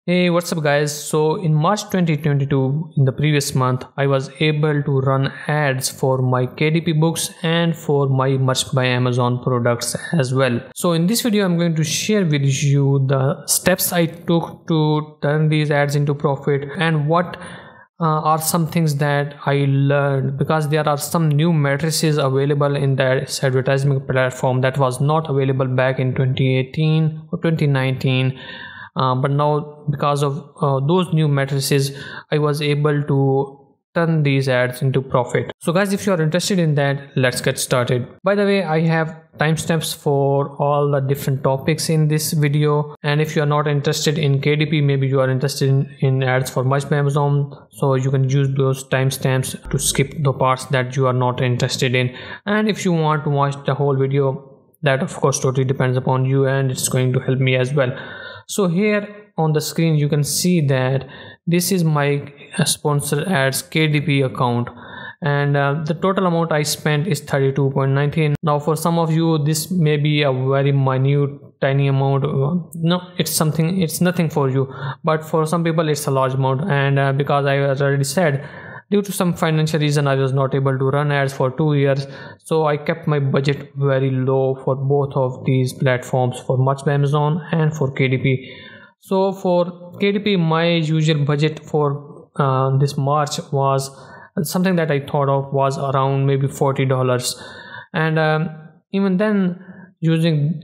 Hey, what's up guys? So in March 2022, in the previous month, I was able to run ads for my KDP books and for my Merch by Amazon products as well. So in this video, I'm going to share with you the steps I took to turn these ads into profit and what are some things that I learned, because there are some new matrices available in that advertising platform that was not available back in 2018 or 2019. But now, because of those new matrices, I was able to turn these ads into profit. So guys, if you are interested in that, let's get started. By the way, I have timestamps for all the different topics in this video, and if you are not interested in KDP, maybe you are interested in ads for Merch by Amazon, so you can use those timestamps to skip the parts that you are not interested in. And if you want to watch the whole video, that of course totally depends upon you, and it's going to help me as well. So here on the screen you can see that this is my sponsored ads KDP account, and the total amount I spent is 32.19. Now for some of you this may be a very minute tiny amount. No, it's nothing for you, but for some people it's a large amount. And because I already said, due to some financial reason I was not able to run ads for 2 years, so I kept my budget very low for both of these platforms, for Merch by Amazon and for KDP. So for KDP, my usual budget for this March was something that I thought of was around maybe $40, and even then,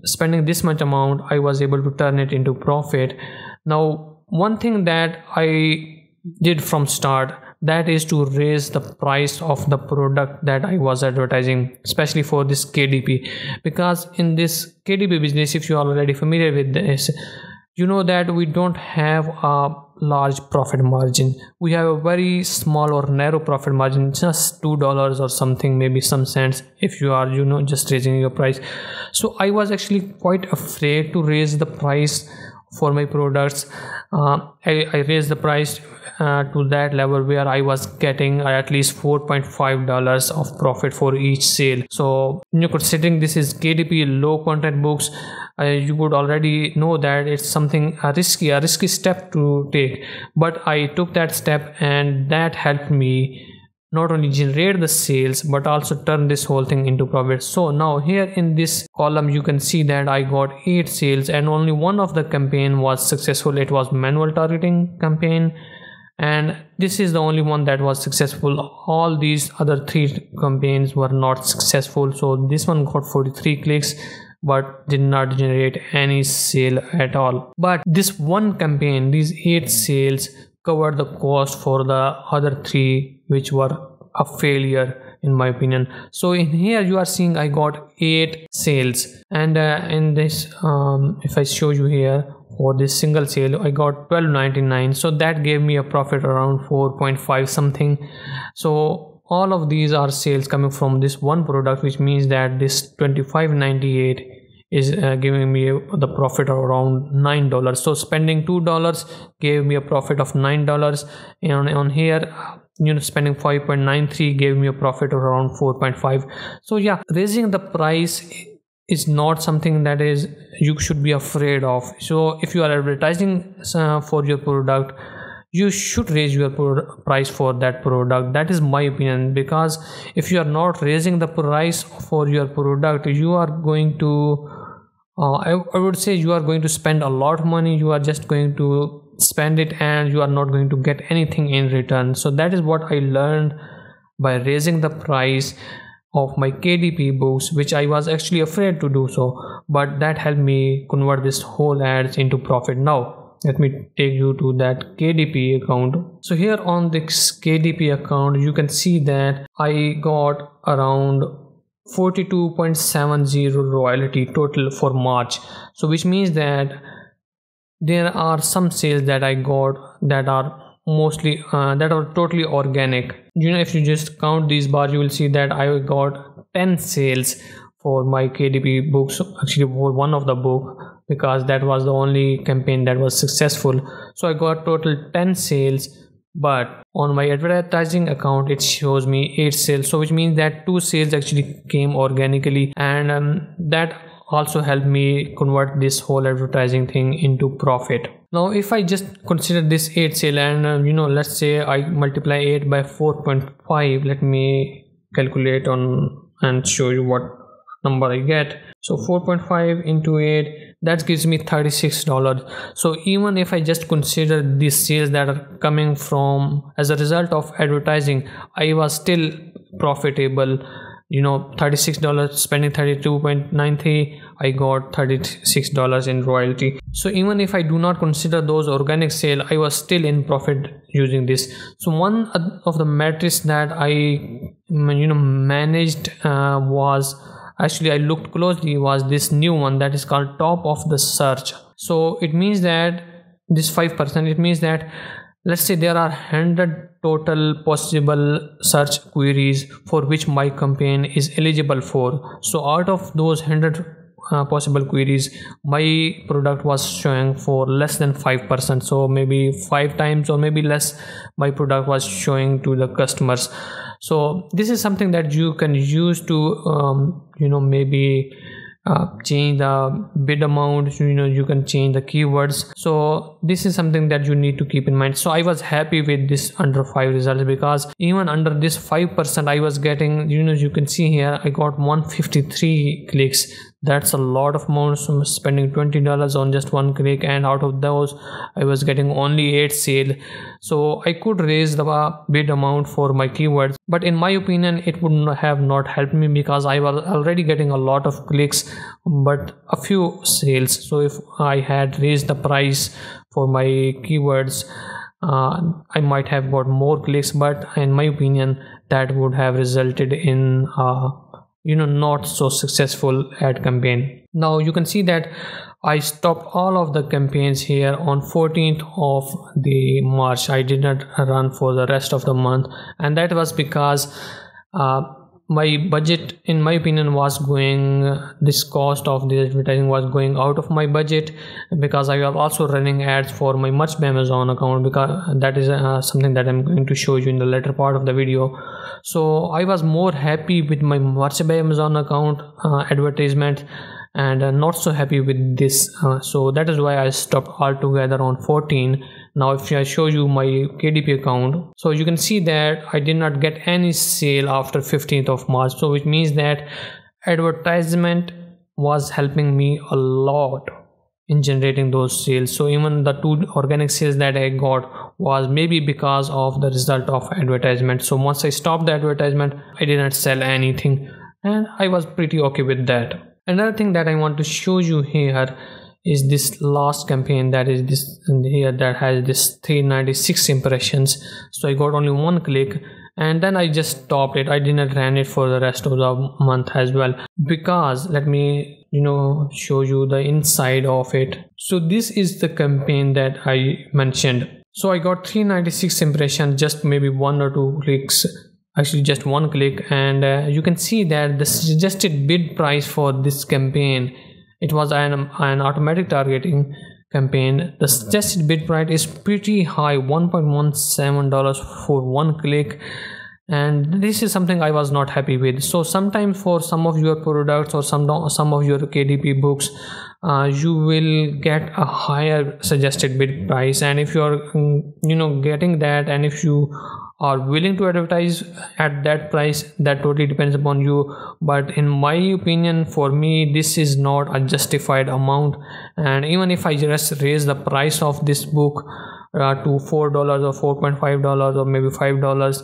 spending this much amount, I was able to turn it into profit. Now one thing that I did from start, that is to raise the price of the product that I was advertising, especially for this KDP, because in this KDP business, if you are already familiar with this, you know that we don't have a large profit margin. We have a very small or narrow profit margin, just $2 or something, maybe some cents, if you are just raising your price. So I was actually quite afraid to raise the price for my products. I raised the price to that level where I was getting at least $4.5 of profit for each sale. So considering this is KDP low content books, you would already know that it's a risky step to take, but I took that step, and that helped me not only generate the sales but also turn this whole thing into profit. So now here in this column you can see that I got 8 sales, and only one of the campaign was successful. It was manual targeting campaign, and this is the only one that was successful. All these other 3 campaigns were not successful. So this one got 43 clicks but did not generate any sale at all. But this one campaign, these 8 sales, covered the cost for the other 3, which were a failure in my opinion. So in here you are seeing I got 8 sales, and in this if I show you here, for this single sale I got $12.99, so that gave me a profit around 4.5 something. So all of these are sales coming from this one product, which means that this $25.98 is giving me the profit of around $9. So spending $2 gave me a profit of $9, and on here spending 5.93 gave me a profit of around 4.5. So yeah, raising the price is not something that is you should be afraid of. So if you are advertising for your product, you should raise your price for that product. That is my opinion, because if you are not raising the price for your product, you are going to I would say you are going to spend a lot of money. You are just going to spend it and you are not going to get anything in return. So that is what I learned by raising the price of my KDP books, which I was actually afraid to do so, but that helped me convert this whole ads into profit. Now let me take you to that KDP account. So here on this KDP account you can see that I got around 42.70 royalty total for March. So which means that there are some sales that I got that are mostly that are totally organic. If you just count these bars, you will see that I got 10 sales for my KDP books, actually for one of the book, because that was the only campaign that was successful. So I got total 10 sales, but on my advertising account it shows me 8 sales. So which means that 2 sales actually came organically, and that also helped me convert this whole advertising thing into profit. Now if I just consider this 8 sale and let's say I multiply 8 by 4.5, let me calculate on and show you what number I get. So 4.5 into 8, that gives me $36. So even if I just consider these sales that are coming from as a result of advertising, I was still profitable. $36, spending 32.93, I got $36 in royalty. So even if I do not consider those organic sale, I was still in profit using this. So one of the metrics that I managed was, actually I looked closely, was this new one that is called top of the search. So it means that this 5%, it means that let's say there are 100 total possible search queries for which my campaign is eligible for. So out of those 100 possible queries, my product was showing for less than 5%. So maybe 5 times or maybe less my product was showing to the customers. So this is something that you can use to maybe change the bid amount. You can change the keywords. So this is something that you need to keep in mind. So I was happy with this under 5 results, because even under this 5% I was getting, you can see here I got 153 clicks. That's a lot of amount. So I'm spending $20 on just one click, and out of those I was getting only 8 sale. So I could raise the bid amount for my keywords, but in my opinion it would have not helped me, because I was already getting a lot of clicks but a few sales. So if I had raised the price for my keywords, I might have got more clicks, but in my opinion that would have resulted in not so successful ad campaign. Now you can see that I stopped all of the campaigns here on 14th of the March. I did not run for the rest of the month, and that was because my budget, in my opinion, was going, this cost of the advertising was going out of my budget, because I was also running ads for my Merch by Amazon account, because that is something that I'm going to show you in the later part of the video. So I was more happy with my Merch by Amazon account advertisement, and not so happy with this. So that is why I stopped altogether on 14. Now if I show you my KDP account, so you can see that I did not get any sale after 15th of March. So which means that advertisement was helping me a lot in generating those sales. So even the 2 organic sales that I got was maybe because of the result of advertisement. So once I stopped the advertisement, I did not sell anything, and I was pretty okay with that. Another thing that I want to show you here is this last campaign, that is this here, that has this 396 impressions. So I got only 1 click, and then I just stopped it. I didn't run it for the rest of the month as well, because let me show you the inside of it. So this is the campaign that I mentioned. So I got 396 impressions, just maybe 1 or 2 clicks, actually just 1 click, and you can see that the suggested bid price for this campaign, it was an automatic targeting campaign. The suggested bid price is pretty high, $1.17 for 1 click, and this is something I was not happy with. So sometimes for some of your products or some of your KDP books, you will get a higher suggested bid price, and if you are getting that, and if you are willing to advertise at that price, that totally depends upon you. But in my opinion, for me, this is not a justified amount. And even if I just raise the price of this book to $4 or $4.5 or maybe $5,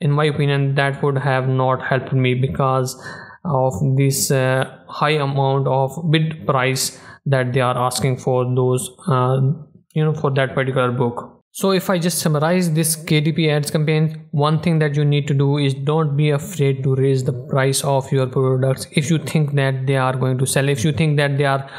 in my opinion that would have not helped me, because of this high amount of bid price that they are asking for those for that particular book. So if I just summarize this KDP ads campaign, one thing that you need to do is don't be afraid to raise the price of your products if you think that they are going to sell, if you think that they are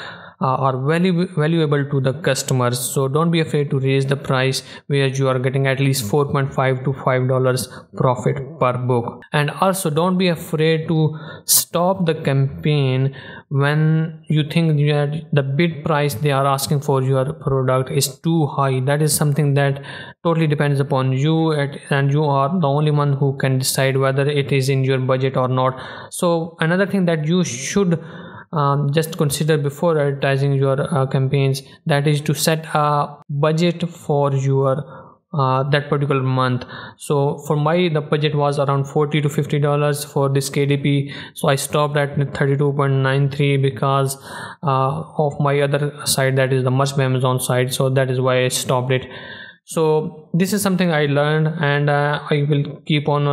valuable to the customers. So don't be afraid to raise the price where you are getting at least $4.5 to $5 profit per book. And also don't be afraid to stop the campaign when you think that the bid price they are asking for your product is too high. That is something that totally depends upon you, and you are the only one who can decide whether it is in your budget or not. So another thing that you should just consider before advertising your campaigns, that is to set a budget for your that particular month. So for the budget was around $40 to $50 for this KDP, so I stopped at 32.93 because of my other site, that is the Merch by Amazon site. So that is why I stopped it. So this is something I learned, and I will keep on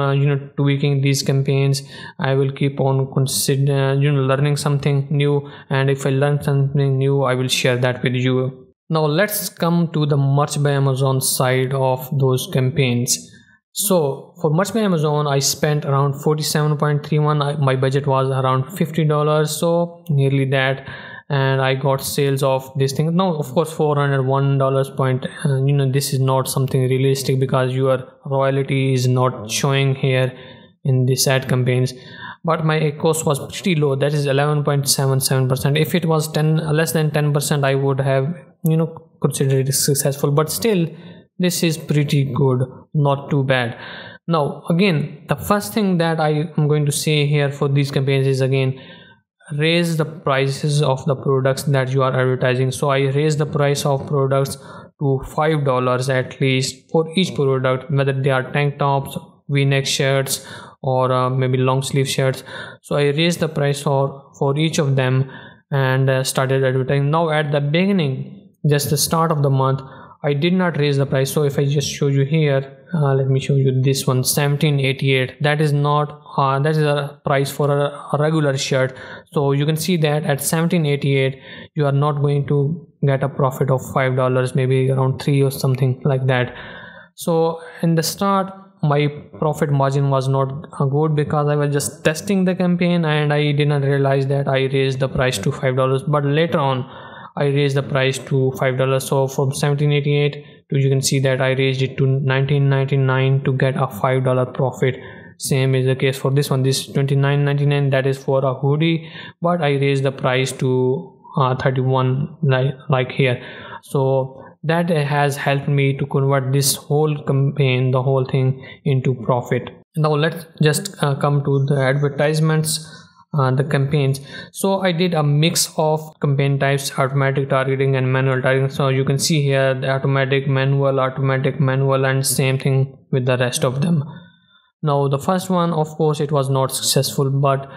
tweaking these campaigns. I will keep on learning something new, and if I learn something new, I will share that with you. Now let's come to the Merch by Amazon side of those campaigns. So for Merch by Amazon, I spent around 47.31. My budget was around $50, so nearly that, and I got sales of this thing. Now of course $401 this is not something realistic because your royalty is not showing here in this ad campaigns, but my cost was pretty low, that is 11.77%. if it was less than 10%, I would have considered it successful, but still this is pretty good, not too bad. Now again, the first thing that I am going to say here for these campaigns is, again, raise the prices of the products that you are advertising. So I raised the price of products to $5 at least for each product, whether they are tank tops, v-neck shirts, or maybe long sleeve shirts. So I raised the price for each of them and started advertising. Now at the beginning, just the start of the month, I did not raise the price. So if I just show you here, let me show you this one, $17.88. that is not that is a price for a regular shirt. So you can see that at $17.88 you are not going to get a profit of $5, maybe around $3 or something like that. So in the start, my profit margin was not good because I was just testing the campaign and I did not realize that I raised the price to $5. But later on, I raised the price to $5. So from $17.88 to, you can see that I raised it to $19.99 to get a $5 profit. Same is the case for this one. This $29.99, that is for a hoodie, but I raised the price to $31 like here. So that has helped me to convert this whole campaign, the whole thing, into profit. Now let's just come to the advertisements, the campaigns. So I did a mix of campaign types, automatic targeting and manual targeting. So you can see here the automatic, manual, and same thing with the rest of them. Now the first one, of course, it was not successful, but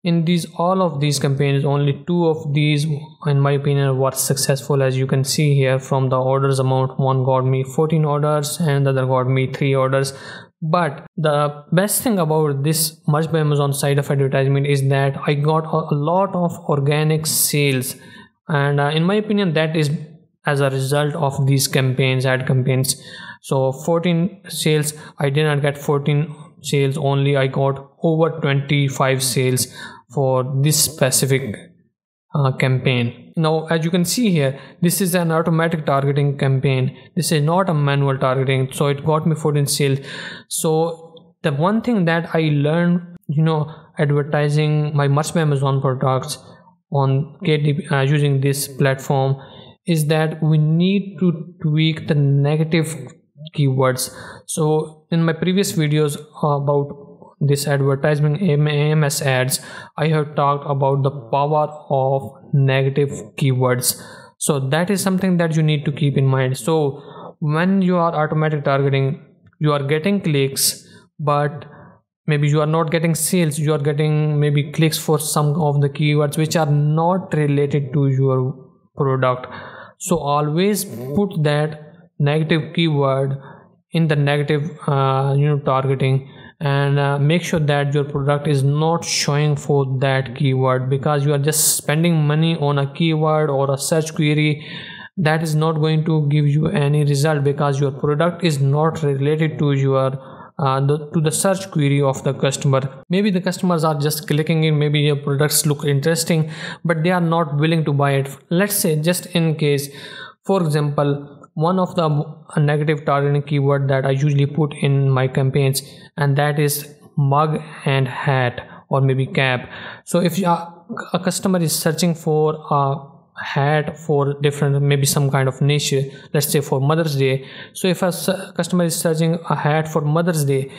in all of these campaigns, only 2 of these, in my opinion, were successful. As you can see here from the orders amount, one got me 14 orders and the other got me 3 orders. But the best thing about this Merch by Amazon side of advertisement is that I got a lot of organic sales, and in my opinion, that is as a result of these campaigns, ad campaigns. So 14 sales, I did not get 14 sales only, I got over 25 sales for this specific campaign. Now as you can see here, this is an automatic targeting campaign, this is not a manual targeting, so it got me 14 sales. So the one thing that I learned, advertising my Merch by Amazon products on KDP using this platform, is that we need to tweak the negative keywords. So in my previous videos about this advertisement AMS ads, I have talked about the power of negative keywords. So that is something that you need to keep in mind. So when you are automatic targeting, you are getting clicks, but maybe you are not getting sales. You are getting maybe clicks for some of the keywords which are not related to your product. So always put that negative keyword in the negative targeting, and make sure that your product is not showing for that keyword, because you are just spending money on a keyword or a search query that is not going to give you any result, because your product is not related to your to the search query of the customer. Maybe the customers are just clicking in, maybe your products look interesting, but they are not willing to buy it. Let's say, just in case, for example, one of the negative targeting keyword that I usually put in my campaigns, and that is mug and hat, or maybe cap. So if a customer is searching for a hat for different, maybe some kind of niche, let's say for Mother's Day. So if a customer is searching a hat for Mother's Day,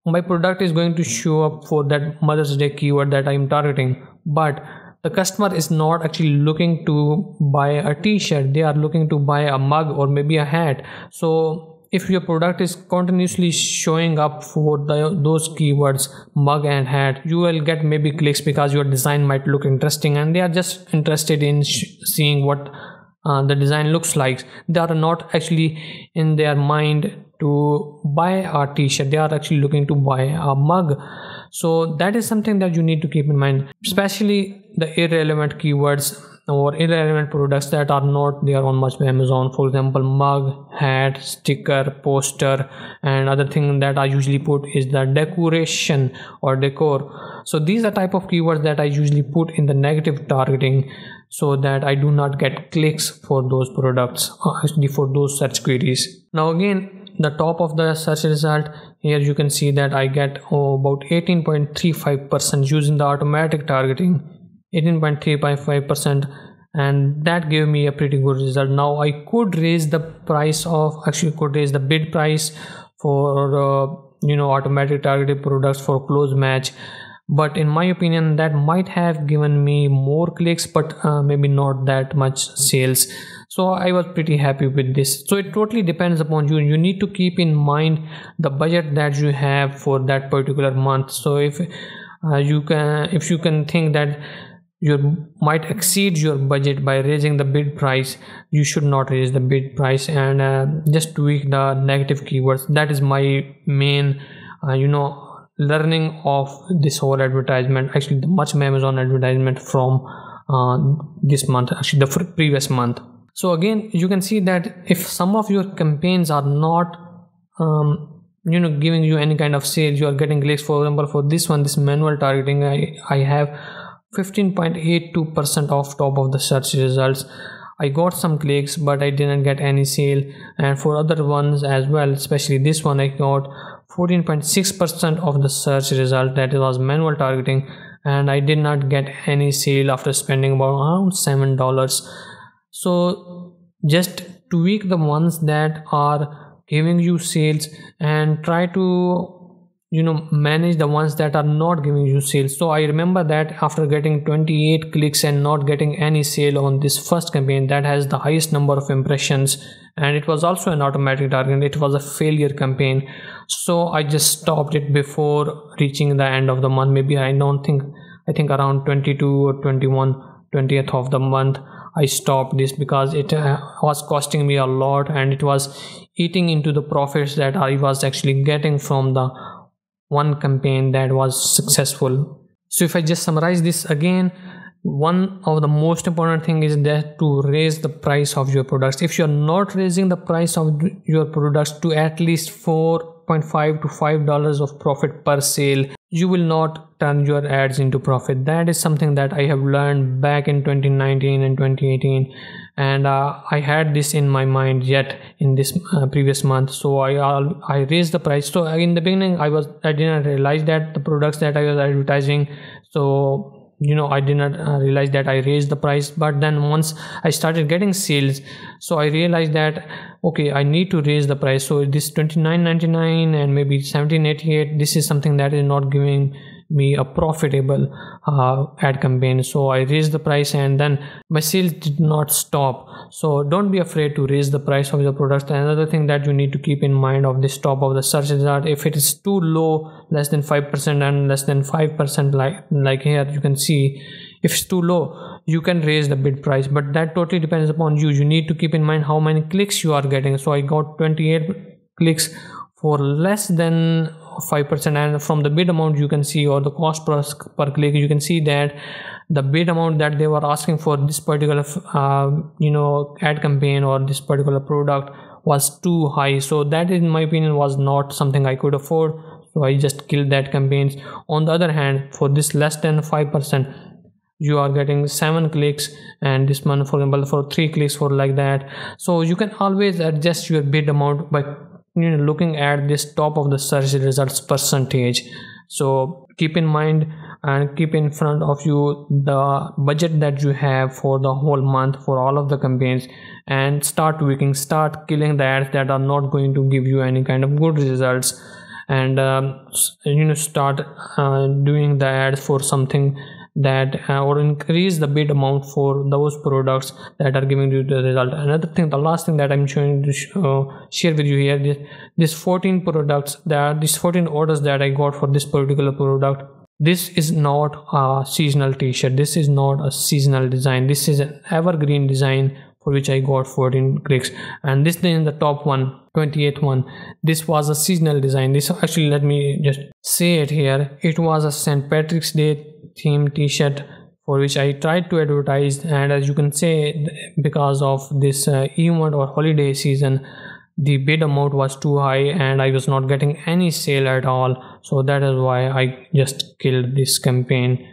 my product is going to show up for that Mother's Day keyword that I am targeting. But the customer is not actually looking to buy a t-shirt, they are looking to buy a mug or maybe a hat. So if your product is continuously showing up for those keywords, mug and hat, you will get maybe clicks because your design might look interesting and they are just interested in seeing what the design looks like. They are not actually in their mind to buy a t-shirt, they are actually looking to buy a mug. So that is something that you need to keep in mind, especially the irrelevant keywords or irrelevant products that are not there on much by Amazon. For example, mug, hat, sticker, poster, and other thing that I usually put is the decoration or decor. So these are type of keywords that I usually put in the negative targeting so that I do not get clicks for those products, actually for those search queries. Now again, the top of the search result, here you can see that I get about 18.35% using the automatic targeting, 18.35%, and that gave me a pretty good result. Now I could raise the price of, actually could raise the bid price for automatic targeted products for close match, but in my opinion that might have given me more clicks, but maybe not that much sales. So I was pretty happy with this. So it totally depends upon you. You need to keep in mind the budget that you have for that particular month. So if you can think that you might exceed your budget by raising the bid price, you should not raise the bid price and just tweak the negative keywords. That is my main learning of this whole advertisement, actually the much Amazon advertisement from this month, actually the previous month. So again, you can see that if some of your campaigns are not giving you any kind of sales, you are getting clicks. For example, for this one, this manual targeting, I have 15.82% of top of the search results. I got some clicks, but I didn't get any sale. And for other ones as well, especially this one, I got 14.6% of the search result, that was manual targeting, and I did not get any sale after spending about around $7. So just tweak the ones that are giving you sales and try to manage the ones that are not giving you sales. So I remember that after getting 28 clicks and not getting any sale on this first campaign that has the highest number of impressions, and it was also an automatic target, it was a failure campaign, so I just stopped it before reaching the end of the month. Maybe I think around 22 or 20th of the month I stopped this because it was costing me a lot and it was eating into the profits that I was actually getting from the one campaign that was successful. So if I just summarize this again, one of the most important thing is that to raise the price of your products. If you're not raising the price of your products to at least $4.5 to $5 of profit per sale, you will not turn your ads into profit. That is something that I have learned back in 2019 and 2018, and I had this in my mind yet in this previous month. So I raised the price. So in the beginning I didn't realize that the products that I was advertising, so I did not realize that I raised the price. But then once I started getting sales, so I realized that okay, I need to raise the price. So this $29.99 and maybe $17.88, this is something that is not giving me a profitable ad campaign. So I raised the price and then my sales did not stop. So don't be afraid to raise the price of your products. Another thing that you need to keep in mind of this top of the search result, if it is too low, less than 5% and less than 5%, like here you can see, if it's too low, you can raise the bid price, but that totally depends upon you. You need to keep in mind how many clicks you are getting. So I got 28 clicks for less than 5%, and from the bid amount you can see, or the cost per click, you can see that the bid amount that they were asking for this particular ad campaign or this particular product was too high. So that, in my opinion, was not something I could afford, so I just killed that campaigns. On the other hand, for this less than 5%, you are getting 7 clicks, and this one, for example, for 3 clicks, for like that. So you can always adjust your bid amount by looking at this top of the search results percentage. So keep in mind and keep in front of you the budget that you have for the whole month for all of the campaigns, and start tweaking, start killing the ads that are not going to give you any kind of good results, and start doing the ads for something that or increase the bid amount for those products that are giving you the result. Another thing, the last thing that I'm showing to share with you here, this 14 products, these 14 orders that I got for this particular product. This is not a seasonal t-shirt, this is not a seasonal design, this is an evergreen design for which I got 14 clicks. And this thing in the top one, 28th one, this was a seasonal design. This actually, let me just say it here, it was a St. Patrick's Day theme t-shirt for which I tried to advertise, and as you can say, because of this event or holiday season, the bid amount was too high and I was not getting any sale at all. So that is why I just killed this campaign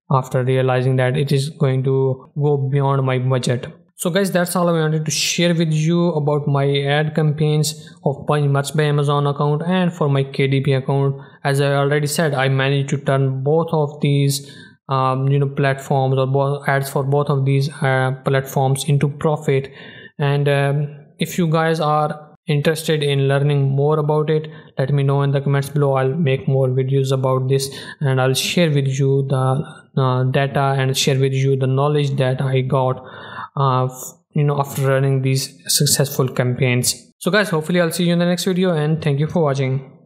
after realizing that it is going to go beyond my budget. So guys, that's all I wanted to share with you about my ad campaigns of my Merch by Amazon account and for my KDP account. As I already said, I managed to turn both of these platforms or ads for both of these platforms into profit. And if you guys are interested in learning more about it, let me know in the comments below. I'll make more videos about this and I'll share with you the data and share with you the knowledge that I got after running these successful campaigns. So guys, hopefully I'll see you in the next video, and thank you for watching.